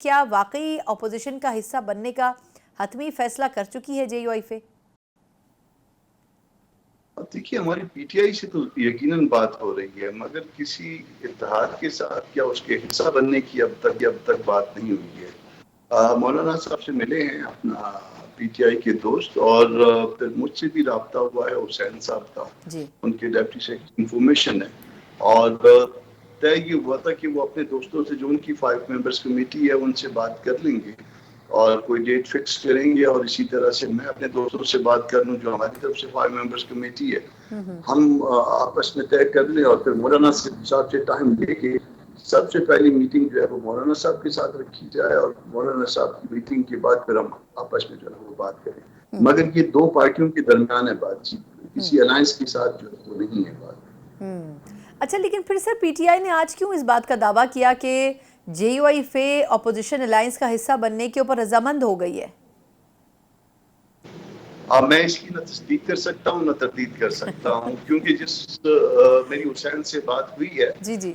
کیا واقعی اپوزیشن کا حصہ بننے کا حتمی فیصلہ کر چکی ہے جے یو آئی؟ دیکھیے ہماری پی ٹی آئی سے تو یقیناً بات ہو رہی ہے، مگر کسی اتحاد کے ساتھ کیا اس کے حصہ بننے کی اب تک بات نہیں ہوئی ہے۔ مولانا صاحب سے ملے ہیں اپنا پی ٹی آئی کے دوست، اور پھر مجھ سے بھی رابطہ ہوا ہے حسین صاحب کا، جی ان کے ڈپٹی سیکرٹری انفارمیشن ہے، اور طے یہ ہوا تھا کہ وہ اپنے دوستوں سے جو ان کی 5 ممبرز کمیٹی ہے ان سے بات کر لیں گے اور کوئی ڈیٹ فکس کریں گے، اور اسی طرح سے میں اپنے دوستوں سے بات کر لوں جو ہماری طرف سے 5 ممبرز کمیٹی ہے، ہم آپس میں طے کر لیں، اور پھر مولانا صاحب سے ٹائم لے کے سب سے پہلی میٹنگ جو ہے وہ مولانا صاحب کے ساتھ رکھی جائے، اور مولانا صاحب کی میٹنگ کے بعد پھر ہم آپس میں جو ہے وہ بات کریں۔ مگر یہ دو پارٹیوں کے درمیان ہے بات چیت، کسی الائنس کے ساتھ جو ہے وہ نہیں ہے بات۔ اچھا، لیکن پھر سر پی ٹی آئی نے آج کیوں اس بات کا دعویٰ کیا کہ J U I F opposition alliance کا حصہ بننے کے اوپر رضامند ہو گئی ہے؟ میں اس کی نہ تصدیق کر سکتا ہوں نہ تردید کر سکتا ہوں، کیونکہ جس میری حسین سے بات ہوئی ہے، جی جی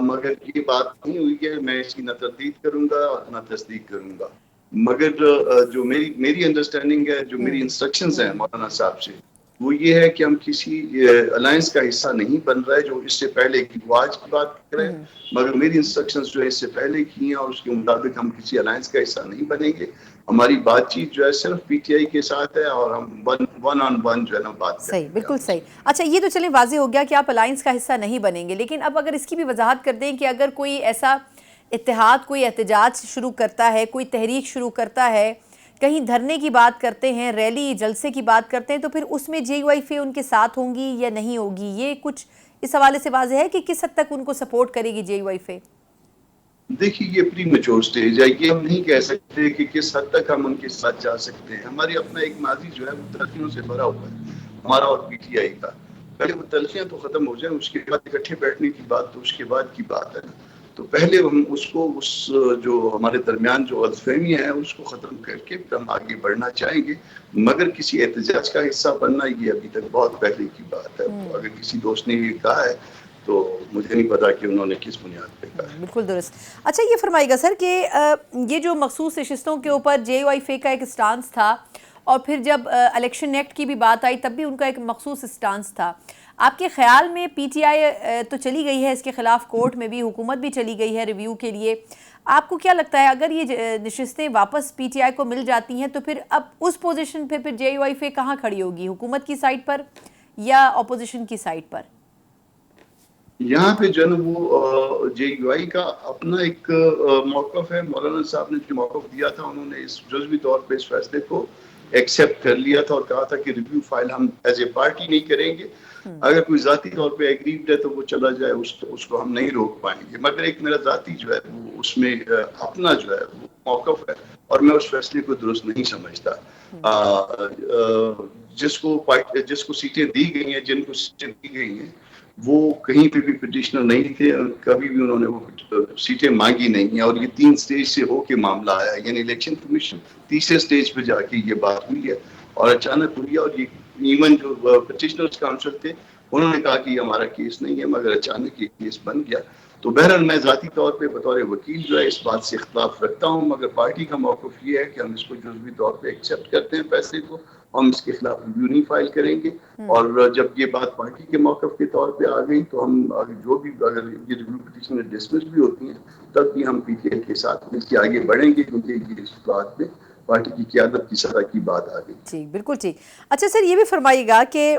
مگر یہ بات نہیں ہوئی ہے، میں اس کی نہ تردید کروں گا نہ تصدیق کروں گا، مگر جو میری انڈرسٹینڈنگ ہے، جو میری انسٹرکشنز ہیں مولانا صاحب سے، وہ یہ ہے کہ ہم کسی الائنس کا حصہ نہیں بن رہا ہے جو اس سے پہلے کی آج کی بات کریں، مگر میری انسٹرکشنز جو ہے اس سے پہلے کی ہیں، اور اس کے مطابق ہم کسی الائنس کا حصہ نہیں بنیں گے۔ ہماری بات چیت جو ہے صرف پی ٹی آئی کے ساتھ ہے، اور ہم ون آن ون جو ہے نا بات کریں صحیح، گے بالکل آپس صحیح۔ میں۔ اچھا، یہ تو چلیں واضح ہو گیا کہ آپ الائنس کا حصہ نہیں بنیں گے، لیکن اب اگر اس کی بھی وضاحت کر دیں کہ اگر کوئی ایسا اتحاد، کوئی احتجاج شروع کرتا ہے، کوئی تحریک شروع کرتا ہے، کہیں دھرنے کی بات کرتے ہیں، ریلی جلسے کی بات کرتے ہیں، تو پھر اس میں جے یو آئی فے ان کے ساتھ ہوں گی یا نہیں ہوگی؟ یہ کچھ اس حوالے سے واضح ہے کہ کس حد تک ان کو سپورٹ کرے گی جے یو آئی فے؟ دیکھیے یہ پری میچور سٹیج ہے، یہ ہم نہیں کہہ سکتے کہ کس حد تک ہم ان کے ساتھ جا سکتے ہیں۔ ہماری اپنا ایک ماضی جو ہے وہ تلخیوں سے بھرا ہوا ہے، ہمارا اور پی ٹی آئی کا۔ پہلے وہ تلخیاں تو ختم ہو جائیں، اس کے بعد اکٹھے بیٹھنے کی بات تو اس کے بعد کی بات ہے نا۔ تو پہلے ہم اس کو جو ہمارے درمیان جو غلط فہمیاں ہیں اس کو ختم کر کے ہم آگے بڑھنا چاہیں گے، مگر کسی احتجاج کا حصہ بننا یہ ابھی تک بہت پہلے کی بات ہے۔ تو اگر کسی دوست نے یہ کہا ہے تو مجھے نہیں پتا کہ انہوں نے کس بنیاد پہ کہا ہے۔ بالکل درست۔ اچھا، یہ فرمائے گا سر کہ یہ جو مخصوص نشستوں کے اوپر جے یو آئی فے کا ایک اسٹانس تھا، اور پھر جب الیکشن ایکٹ کی بھی بات آئی تب بھی ان کا ایک مخصوص اسٹانس تھا، آپ کے خیال میں پی ٹی آئی تو چلی گئی ہے اس کے خلاف کورٹ میں بھی، حکومت بھی چلی گئی ہے ریویو کے لیے، آپ کو کیا لگتا ہے اگر یہ نشستیں واپس پی ٹی آئی کو مل جاتی ہیں تو پھر اب اس پوزیشن پہ پھر جے یو آئی فے کہاں کھڑی ہوگی؟ حکومت کی سائٹ پر یا اپوزیشن کی سائٹ پر؟ یہاں پہ جو ہے نا وہ جے یو آئی کا اپنا ایک موقف ہے۔ مولانا صاحب نے جو موقف دیا تھا، انہوں نے اس جزوی طور پہ اس فیصلے کو ایکسیپٹ کر لیا تھا، اور کہا تھا کہ ریویو فائل ہم ایز اے پارٹی نہیں کریں گے، اگر کوئی ذاتی طور پہ ایگریڈ ہے تو وہ چلا جائے، اس کو ہم نہیں روک پائیں گے، مگر ایک میرا ذاتی جو ہے وہ اس میں اپنا جو ہے وہ موقف ہے، اور میں اس فیصلے کو درست نہیں سمجھتا۔ جس کو سیٹیں دی گئی ہیں، جن کو سیٹیں دی گئی ہیں، وہ کہیں پہ بھی پٹیشنر نہیں تھے، کبھی بھی انہوں نے وہ سیٹیں مانگی نہیں ہیں، اور یہ 3 سٹیج سے ہو کے معاملہ آیا ہے، یعنی الیکشن کمیشن تیسرے سٹیج پہ جا کے یہ بات ہوئی ہے، اور اچانک ہوئی ہے، اور یہ ایون جو پٹیشنرز کاؤنسل تھے انہوں نے کہا کہ یہ ہمارا کیس نہیں ہے، مگر اچانک یہ کیس بن گیا۔ تو بہرحال میں ذاتی طور پہ بطور وکیل جو ہے اس بات سے اختلاف رکھتا ہوں، مگر پارٹی کا موقف یہ ہے کہ ہم اس کو جزوی طور پہ ایکسیپٹ کرتے ہیں فیصلے کو، ہم اس کے خلاف ریویو نہیں فائل کریں گے، اور جب یہ بات پارٹی کے موقف کے طور پہ آ گئی تو ہم جو بھی اگر یہ ریویو پٹیشن ڈسمس بھی ہوتی ہیں تب بھی ہم پی ٹی آئی کے ساتھ مل کے آگے بڑھیں گے، کیونکہ یہ اس بات میں پارٹی کی قیادت کی سطح کی بات آ گئی۔ ٹھیک، بالکل ٹھیک۔ اچھا سر، یہ بھی فرمائیے گا کہ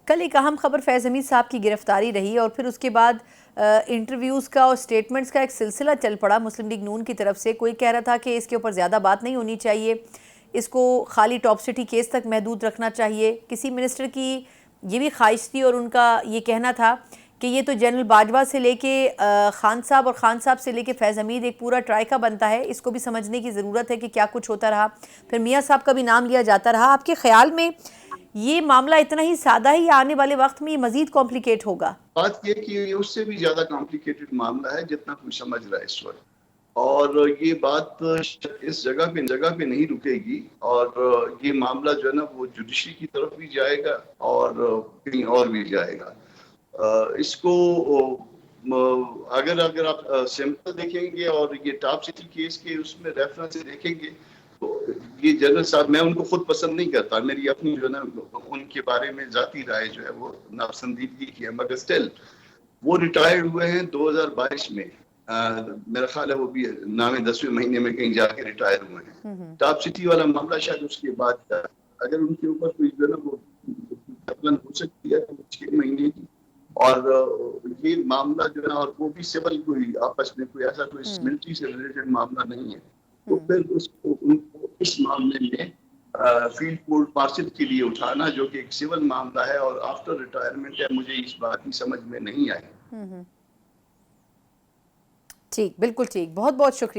کل ایک اہم خبر فیض حمید صاحب کی گرفتاری رہی، اور پھر اس کے بعد انٹرویوز کا اور سٹیٹمنٹس کا ایک سلسلہ چل پڑا مسلم لیگ نون کی طرف سے۔ کوئی کہہ رہا تھا کہ اس کے اوپر زیادہ بات نہیں ہونی چاہیے، اس کو خالی ٹاپ سٹی کیس تک محدود رکھنا چاہیے۔ کسی منسٹر کی یہ بھی خواہش تھی اور ان کا یہ کہنا تھا کہ یہ تو جنرل باجوہ سے لے کے خان صاحب اور خان صاحب سے لے کے فیض حمید ایک پورا ٹرائکا بنتا ہے، اس کو بھی سمجھنے کی ضرورت ہے کہ کیا کچھ ہوتا رہا۔ پھر میاں صاحب کا بھی نام لیا جاتا رہا۔ آپ کے خیال میں یہ معاملہ اتنا ہی سادہ ہے یا آنے والے وقت میں یہ مزید کمپلیکیٹ ہوگا؟ بات یہ کہ یہ اس سے بھی زیادہ کمپلیکیٹڈ معاملہ ہے جتنا کوئی سمجھ رہا ہے اس وقت، اور یہ بات اس جگہ پہ نہیں رکے گی، اور یہ معاملہ جو ہے نا وہ جوڈیشری کی طرف بھی جائے گا اور کہیں اور بھی جائے گا۔ اس کو اگر آپ سمپل دیکھیں گے اور یہ ٹاپ سٹی کیس کے اس میں ریفرنس دیکھیں گے تو یہ جنرل صاحب میں ان کو خود پسند نہیں کرتا, میری اپنی جو ہے نا ان کے بارے میں ذاتی رائے جو ہے وہ ناپسندیدگی کی ہے, مگر اسٹل وہ ریٹائرڈ ہوئے ہیں 2022 میں, میرا خیال ہے وہ بھی 9ویں-10ویں مہینے میں کہیں جا کے ریٹائر ہوئے ہیں. ٹاپ سٹی والا معاملہ شاید اس کے بعد کا, اگر ان کے اوپر کوئی جو ہے نا وہ ہو سکتی ہے 6 مہینے کی, اور یہ معاملہ جو ہے اور وہ بھی سول کوئی آپس میں کوئی ایسا کوئی ملٹری سے ریلیٹڈ معاملہ نہیں ہے, تو پھر ان کو اس معاملے میں فیلڈ کورٹ مارشل کے لیے اٹھانا جو کہ ایک سول معاملہ ہے اور آفٹر ریٹائرمنٹ ہے, مجھے اس بات کی سمجھ میں نہیں آئی. ٹھیک, بالکل ٹھیک, بہت بہت شکریہ.